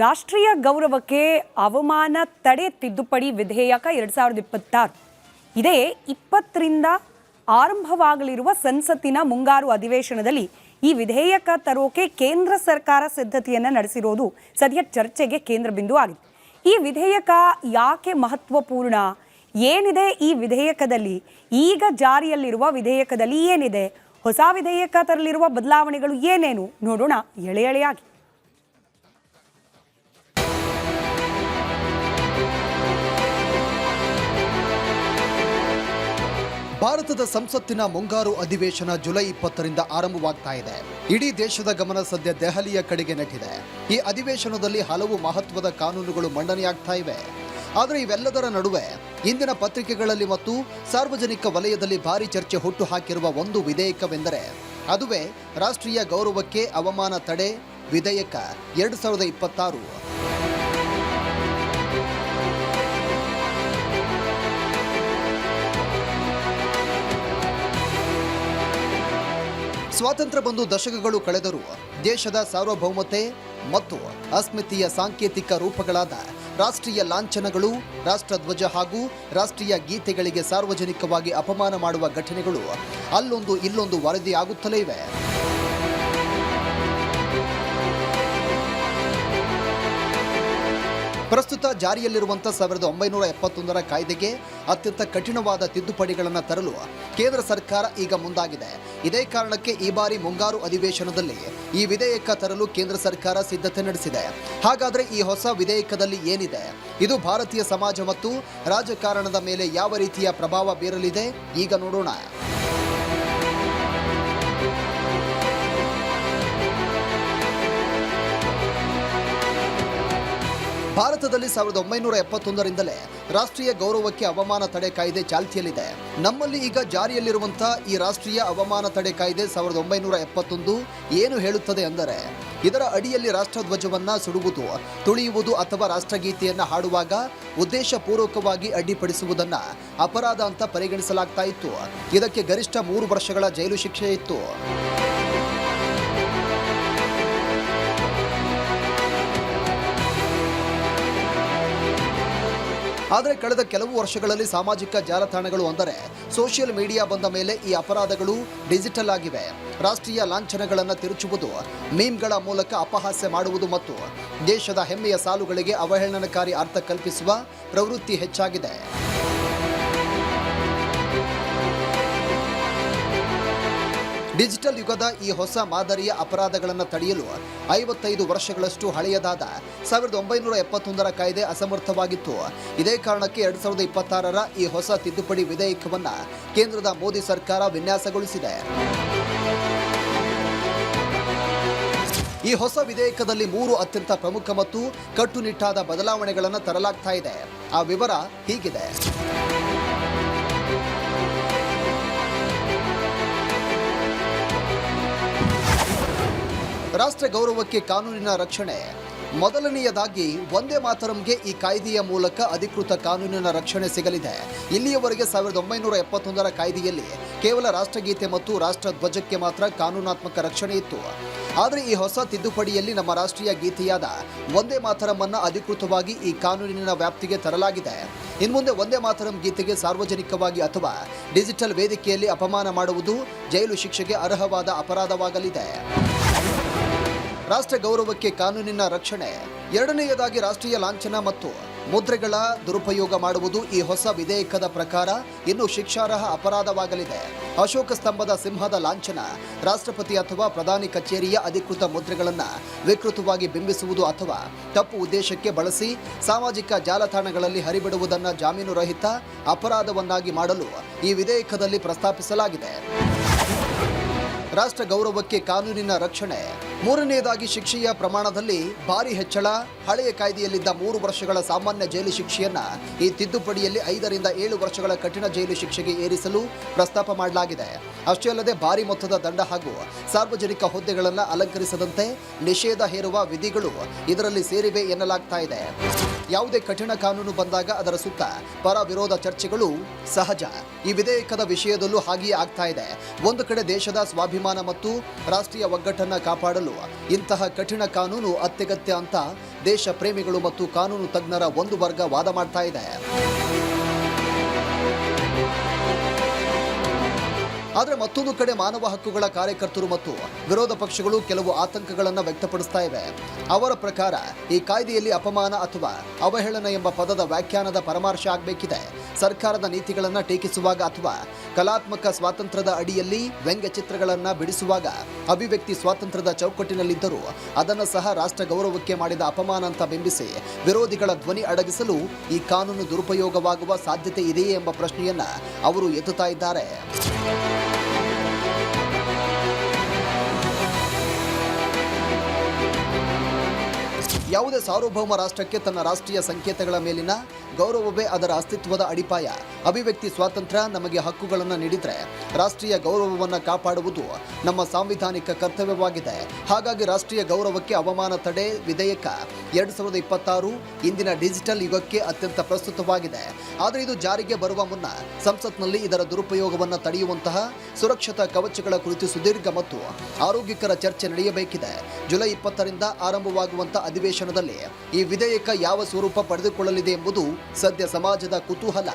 ರಾಷ್ಟ್ರೀಯ ಗೌರವಕ್ಕೆ ಅವಮಾನ ತಡೆ ತಿದ್ದುಪಡಿ ವಿಧೇಯಕ 2026 ಇದೇ 20ರಿಂದ ಆರಂಭವಾಗಲಿರುವ ಸಂಸತ್ತಿನ ಮುಂಗಾರು ಅಧಿವೇಶನದಲ್ಲಿ ಈ ವಿಧೇಯಕ ತರೋಕೆ ಕೇಂದ್ರ ಸರ್ಕಾರ ಸಿದ್ಧತೆಯನ್ನು ನಡೆಸಿರೋದು ಸದ್ಯ ಚರ್ಚೆಗೆ ಕೇಂದ್ರ ಬಿಂದು ಆಗಿದೆ. ಈ ವಿಧೇಯಕ ಯಾಕೆ ಮಹತ್ವಪೂರ್ಣ, ಏನಿದೆ ಈ ವಿಧೇಯಕದಲ್ಲಿ, ಈಗ ಜಾರಿಯಲ್ಲಿರುವ ವಿಧೇಯಕದಲ್ಲಿ ಏನಿದೆ, ಹೊಸ ವಿಧೇಯಕ ತರಲಿರುವ ಬದಲಾವಣೆಗಳು ಏನೇನು ನೋಡೋಣ ಎಳೆ ಎಳೆಯಾಗಿ. ಭಾರತದ ಸಂಸತ್ತಿನ ಮುಂಗಾರು ಅಧಿವೇಶನ ಜುಲೈ 20ರಿಂದ ಆರಂಭವಾಗ್ತಾ ಇದೆ. ಇಡೀ ದೇಶದ ಗಮನ ಸದ್ಯ ದೆಹಲಿಯ ಕಡೆಗೆ ನೆಟ್ಟಿದೆ. ಈ ಅಧಿವೇಶನದಲ್ಲಿ ಹಲವು ಮಹತ್ವದ ಕಾನೂನುಗಳು ಮಂಡನೆಯಾಗ್ತಾ ಇವೆ. ಆದರೆ ಇವೆಲ್ಲದರ ನಡುವೆ ಇಂದಿನ ಪತ್ರಿಕೆಗಳಲ್ಲಿ ಮತ್ತು ಸಾರ್ವಜನಿಕ ವಲಯದಲ್ಲಿ ಭಾರಿ ಚರ್ಚೆ ಹುಟ್ಟು ಹಾಕಿರುವ ಒಂದು ವಿಧೇಯಕವೆಂದರೆ ಅದುವೇ ರಾಷ್ಟ್ರೀಯ ಗೌರವಕ್ಕೆ ಅವಮಾನ ತಡೆ ವಿಧೇಯಕ 2026. ಸ್ವಾತಂತ್ರ್ಯ ಬಂದು ದಶಕಗಳು ಕಳೆದರೂ ದೇಶದ ಸಾರ್ವಭೌಮತೆ ಮತ್ತು ಅಸ್ಮಿತೆಯ ಸಾಂಕೇತಿಕ ರೂಪಗಳಾದ ರಾಷ್ಟ್ರೀಯ ಲಾಂಛನಗಳು, ರಾಷ್ಟ್ರಧ್ವಜ ಹಾಗೂ ರಾಷ್ಟ್ರೀಯ ಗೀತೆಗಳಿಗೆ ಸಾರ್ವಜನಿಕವಾಗಿ ಅಪಮಾನ ಮಾಡುವ ಘಟನೆಗಳು ಅಲ್ಲೊಂದು ಇಲ್ಲೊಂದು ವರದಿಯಾಗುತ್ತಲೇ ಇವೆ. ಪ್ರಸ್ತುತ ಜಾರಿಯಲ್ಲಿರುವಂಥ 1971ರ ಕಾಯ್ದೆಗೆ ಅತ್ಯಂತ ಕಠಿಣವಾದ ತಿದ್ದುಪಡಿಗಳನ್ನು ತರಲು ಕೇಂದ್ರ ಸರ್ಕಾರ ಈಗ ಮುಂದಾಗಿದೆ. ಇದೇ ಕಾರಣಕ್ಕೆ ಈ ಬಾರಿ ಮುಂಗಾರು ಅಧಿವೇಶನದಲ್ಲಿ ಈ ವಿಧೇಯಕ ತರಲು ಕೇಂದ್ರ ಸರ್ಕಾರ ಸಿದ್ಧತೆ ನಡೆಸಿದೆ. ಹಾಗಾದರೆ ಈ ಹೊಸ ವಿಧೇಯಕದಲ್ಲಿ ಏನಿದೆ, ಇದು ಭಾರತೀಯ ಸಮಾಜ ಮತ್ತು ರಾಜಕಾರಣದ ಮೇಲೆ ಯಾವ ರೀತಿಯ ಪ್ರಭಾವ ಬೀರಲಿದೆ ಈಗ ನೋಡೋಣ. ಭಾರತದಲ್ಲಿ 1971ರಿಂದಲೇ ರಾಷ್ಟ್ರೀಯ ಗೌರವಕ್ಕೆ ಅವಮಾನ ತಡೆ ಕಾಯ್ದೆ ಚಾಲ್ತಿಯಲ್ಲಿದೆ. ನಮ್ಮಲ್ಲಿ ಈಗ ಜಾರಿಯಲ್ಲಿರುವಂತಹ ಈ ರಾಷ್ಟ್ರೀಯ ಅವಮಾನ ತಡೆ ಕಾಯ್ದೆ 1971 ಏನು ಹೇಳುತ್ತದೆ ಅಂದರೆ, ಇದರ ಅಡಿಯಲ್ಲಿ ರಾಷ್ಟ್ರಧ್ವಜವನ್ನ ಸುಡುವುದು, ತುಳಿಯುವುದು ಅಥವಾ ರಾಷ್ಟ್ರಗೀತೆಯನ್ನು ಹಾಡುವಾಗ ಉದ್ದೇಶಪೂರ್ವಕವಾಗಿ ಅಡ್ಡಿಪಡಿಸುವುದನ್ನ ಅಪರಾಧ ಅಂತ ಪರಿಗಣಿಸಲಾಗ್ತಾ ಇತ್ತು. ಇದಕ್ಕೆ ಗರಿಷ್ಠ 3 ವರ್ಷಗಳ ಜೈಲು ಶಿಕ್ಷೆ ಇತ್ತು. ಆದರೆ ಕಳೆದ ಕೆಲವು ವರ್ಷಗಳಲ್ಲಿ ಸಾಮಾಜಿಕ ಜಾಲತಾಣಗಳು ಅಂದರೆ ಸೋಷಿಯಲ್ ಮೀಡಿಯಾ ಬಂದ ಮೇಲೆ ಈ ಅಪರಾಧಗಳು ಡಿಜಿಟಲ್ ಆಗಿವೆ. ರಾಷ್ಟ್ರೀಯ ಲಾಂಛನಗಳನ್ನು ತಿರುಚುವುದು, ಮೀಮ್ಗಳ ಮೂಲಕ ಅಪಹಾಸ್ಯ ಮಾಡುವುದು ಮತ್ತು ದೇಶದ ಹೆಮ್ಮೆಯ ಸಾಲುಗಳಿಗೆ ಅವಹೇಳನಕಾರಿ ಅರ್ಥ ಕಲ್ಪಿಸುವ ಪ್ರವೃತ್ತಿ ಹೆಚ್ಚಾಗಿದೆ. ಡಿಜಿಟಲ್ ಯುಗದ ಈ ಹೊಸ ಮಾದರಿಯ ಅಪರಾಧಗಳನ್ನು ತಡೆಯಲು 55 ವರ್ಷಗಳಷ್ಟು ಹಳೆಯದಾದ 1971ರ ಕಾಯ್ದೆ ಅಸಮರ್ಥವಾಗಿತ್ತು. ಇದೇ ಕಾರಣಕ್ಕೆ 2026ರ ಈ ಹೊಸ ತಿದ್ದುಪಡಿ ವಿಧೇಯಕವನ್ನು ಕೇಂದ್ರದ ಮೋದಿ ಸರ್ಕಾರ ವಿನ್ಯಾಸಗೊಳಿಸಿದೆ. ಈ ಹೊಸ ವಿಧೇಯಕದಲ್ಲಿ 3 ಅತ್ಯಂತ ಪ್ರಮುಖ ಮತ್ತು ಕಟ್ಟುನಿಟ್ಟಾದ ಬದಲಾವಣೆಗಳನ್ನು ತರಲಾಗ್ತಾ ಇದೆ. ಆ ವಿವರ ಹೀಗಿದೆ. ರಾಷ್ಟ್ರ ಗೌರವಕ್ಕೆ ಕಾನೂನಿನ ರಕ್ಷಣೆ. ಮೊದಲನೆಯದಾಗಿ ವಂದೇ ಮಾತರಂಗೆ ಈ ಕಾಯ್ದೆಯ ಮೂಲಕ ಅಧಿಕೃತ ಕಾನೂನಿನ ರಕ್ಷಣೆ ಸಿಗಲಿದೆ. ಇಲ್ಲಿಯವರೆಗೆ 1971ರ ಕಾಯ್ದೆಯಲ್ಲಿ ಕೇವಲ ರಾಷ್ಟ್ರಗೀತೆ ಮತ್ತು ರಾಷ್ಟ್ರಧ್ವಜಕ್ಕೆ ಮಾತ್ರ ಕಾನೂನಾತ್ಮಕ ರಕ್ಷಣೆ ಇತ್ತು. ಆದರೆ ಈ ಹೊಸ ತಿದ್ದುಪಡಿಯಲ್ಲಿ ನಮ್ಮ ರಾಷ್ಟ್ರೀಯ ಗೀತೆಯಾದ ವಂದೇ ಮಾತರಂ ಅಧಿಕೃತವಾಗಿ ಈ ಕಾನೂನಿನ ವ್ಯಾಪ್ತಿಗೆ ತರಲಾಗಿದೆ. ಇನ್ಮುಂದೆ ವಂದೇ ಮಾತರಂ ಗೀತೆಗೆ ಸಾರ್ವಜನಿಕವಾಗಿ ಅಥವಾ ಡಿಜಿಟಲ್ ವೇದಿಕೆಯಲ್ಲಿ ಅಪಮಾನ ಮಾಡುವುದು ಜೈಲು ಶಿಕ್ಷೆಗೆ ಅರ್ಹವಾದ ಅಪರಾಧವಾಗಲಿದೆ. ರಾಷ್ಟ್ರ ಗೌರವಕ್ಕೆ ಕಾನೂನಿನ ರಕ್ಷಣೆ. ಎರಡನೆಯದಾಗಿ ರಾಷ್ಟ್ರೀಯ ಲಾಂಛನ ಮತ್ತು ಮುದ್ರೆಗಳ ದುರುಪಯೋಗ ಮಾಡುವುದು ಈ ಹೊಸ ವಿಧೇಯಕದ ಪ್ರಕಾರ ಇನ್ನು ಶಿಕ್ಷಾರ್ಹ ಅಪರಾಧವಾಗಲಿದೆ. ಅಶೋಕ ಸ್ತಂಭದ ಸಿಂಹದ ಲಾಂಛನ, ರಾಷ್ಟ್ರಪತಿ ಅಥವಾ ಪ್ರಧಾನಿ ಕಚೇರಿಯ ಅಧಿಕೃತ ಮುದ್ರೆಗಳನ್ನು ವಿಕೃತವಾಗಿ ಬಿಂಬಿಸುವುದು ಅಥವಾ ತಪ್ಪು ಉದ್ದೇಶಕ್ಕೆ ಬಳಸಿ ಸಾಮಾಜಿಕ ಜಾಲತಾಣಗಳಲ್ಲಿ ಹರಿಬಿಡುವುದನ್ನು ಜಾಮೀನು ರಹಿತ ಅಪರಾಧವನ್ನಾಗಿ ಮಾಡಲು ಈ ವಿಧೇಯಕದಲ್ಲಿ ಪ್ರಸ್ತಾಪಿಸಲಾಗಿದೆ. ರಾಷ್ಟ್ರ ಗೌರವಕ್ಕೆ ಕಾನೂನಿನ ರಕ್ಷಣೆ. ಮೂರನೆಯದಾಗಿ ಶಿಕ್ಷೆಯ ಪ್ರಮಾಣದಲ್ಲಿ ಭಾರಿ ಹೆಚ್ಚಳ. ಹಳೆಯ ಕಾಯ್ದೆಯಲ್ಲಿದ್ದ 3 ವರ್ಷಗಳ ಸಾಮಾನ್ಯ ಜೈಲು ಶಿಕ್ಷೆಯನ್ನು ಈ ತಿದ್ದುಪಡಿಯಲ್ಲಿ 5ರಿಂದ 7 ವರ್ಷಗಳ ಕಠಿಣ ಜೈಲು ಶಿಕ್ಷೆಗೆ ಏರಿಸಲು ಪ್ರಸ್ತಾಪ ಮಾಡಲಾಗಿದೆ. ಅಷ್ಟೇ ಅಲ್ಲದೆ ಭಾರಿ ಮೊತ್ತದ ದಂಡ ಹಾಗೂ ಸಾರ್ವಜನಿಕ ಹುದ್ದೆಗಳನ್ನು ಅಲಂಕರಿಸದಂತೆ ನಿಷೇಧ ಹೇರುವ ವಿಧಿಗಳು ಇದರಲ್ಲಿ ಸೇರಿವೆ ಎನ್ನಲಾಗ್ತಾ ಇದೆ. ಯಾವುದೇ ಕಠಿಣ ಕಾನೂನು ಬಂದಾಗ ಅದರ ಸುತ್ತ ಪರ ವಿರೋಧ ಚರ್ಚೆಗಳು ಸಹಜ. ಈ ವಿಧೇಯಕದ ವಿಷಯದಲ್ಲೂ ಹಾಗೆಯೇ ಆಗ್ತಾ ಇದೆ. ಒಂದು ಕಡೆ ದೇಶದ ಸ್ವಾಭಿಮಾನ ಮತ್ತು ರಾಷ್ಟ್ರೀಯ ಒಗ್ಗಟ್ಟನ್ನು ಕಾಪಾಡಲು ಇಂತಹ ಕಠಿಣ ಕಾನೂನು ಅತ್ಯಗತ್ಯ ಅಂತ ದೇಶ ಪ್ರೇಮಿಗಳು ಮತ್ತು ಕಾನೂನು ತಜ್ಞರ ಒಂದು ವರ್ಗ ವಾದ ಮಾಡ್ತಾ ಇದೆ. ಆದರೆ ಮತ್ತೊಂದು ಕಡೆ ಮಾನವ ಹಕ್ಕುಗಳ ಕಾರ್ಯಕರ್ತರು ಮತ್ತು ವಿರೋಧ ಪಕ್ಷಗಳು ಕೆಲವು ಆತಂಕಗಳನ್ನು ವ್ಯಕ್ತಪಡಿಸ್ತಾ ಇವೆ. ಅವರ ಪ್ರಕಾರ ಈ ಕಾಯ್ದೆಯಲ್ಲಿ ಅಪಮಾನ ಅಥವಾ ಅವಹೇಳನ ಎಂಬ ಪದದ ವ್ಯಾಖ್ಯಾನದ ಪರಾಮರ್ಶೆ ಆಗಬೇಕಿದೆ. ಸರ್ಕಾರದ ನೀತಿಗಳನ್ನು ಟೀಕಿಸುವಾಗ ಅಥವಾ ಕಲಾತ್ಮಕ ಸ್ವಾತಂತ್ರ್ಯದ ಅಡಿಯಲ್ಲಿ ವ್ಯಂಗ್ಯ ಚಿತ್ರಗಳನ್ನು ಬಿಡಿಸುವಾಗ ಅಭಿವ್ಯಕ್ತಿ ಸ್ವಾತಂತ್ರ್ಯದ ಚೌಕಟ್ಟಿನಲ್ಲಿದ್ದರೂ ಅದನ್ನು ಸಹ ರಾಷ್ಟ್ರ ಗೌರವಕ್ಕೆ ಮಾಡಿದ ಅಪಮಾನ ಅಂತ ಬಿಂಬಿಸಿ ವಿರೋಧಿಗಳ ಧ್ವನಿ ಅಡಗಿಸಲು ಈ ಕಾನೂನು ದುರುಪಯೋಗವಾಗುವ ಸಾಧ್ಯತೆ ಇದೆಯೇ ಎಂಬ ಪ್ರಶ್ನೆಯನ್ನ ಅವರು ಎತ್ತುತ್ತಾ ಇದ್ದಾರೆ. ಯಾವುದೇ ಸಾರ್ವಭೌಮ ರಾಷ್ಟ್ರಕ್ಕೆ ತನ್ನ ರಾಷ್ಟ್ರೀಯ ಸಂಕೇತಗಳ ಮೇಲಿನ ಗೌರವವೇ ಅದರ ಅಸ್ತಿತ್ವದ ಅಡಿಪಾಯ. ಅಭಿವ್ಯಕ್ತಿ ಸ್ವಾತಂತ್ರ್ಯ ನಮಗೆ ಹಕ್ಕುಗಳನ್ನು ನೀಡಿದರೆ ರಾಷ್ಟ್ರೀಯ ಗೌರವವನ್ನು ಕಾಪಾಡುವುದು ನಮ್ಮ ಸಾಂವಿಧಾನಿಕ ಕರ್ತವ್ಯವಾಗಿದೆ. ಹಾಗಾಗಿ ರಾಷ್ಟ್ರೀಯ ಗೌರವಕ್ಕೆ ಅವಮಾನ ತಡೆ ವಿಧೇಯಕ 2026 ಇಂದಿನ ಡಿಜಿಟಲ್ ಯುಗಕ್ಕೆ ಅತ್ಯಂತ ಪ್ರಸ್ತುತವಾಗಿದೆ. ಆದರೆ ಇದು ಜಾರಿಗೆ ಬರುವ ಮುನ್ನ ಸಂಸತ್ನಲ್ಲಿ ಇದರ ದುರುಪಯೋಗವನ್ನು ತಡೆಯುವಂತಹ ಸುರಕ್ಷತಾ ಕವಚಗಳ ಕುರಿತು ಸುದೀರ್ಘ ಮತ್ತು ಆರೋಗ್ಯಕರ ಚರ್ಚೆ ನಡೆಯಬೇಕಿದೆ. ಜುಲೈ 20ರಿಂದ ಆರಂಭವಾಗುವಂತಹ ಅಧಿವೇಶನದಲ್ಲಿ ಈ ವಿಧೇಯಕ ಯಾವ ಸ್ವರೂಪ ಪಡೆದುಕೊಳ್ಳಲಿದೆ ಎಂಬುದು ಸದ್ಯ ಸಮಾಜದ ಕುತೂಹಲ.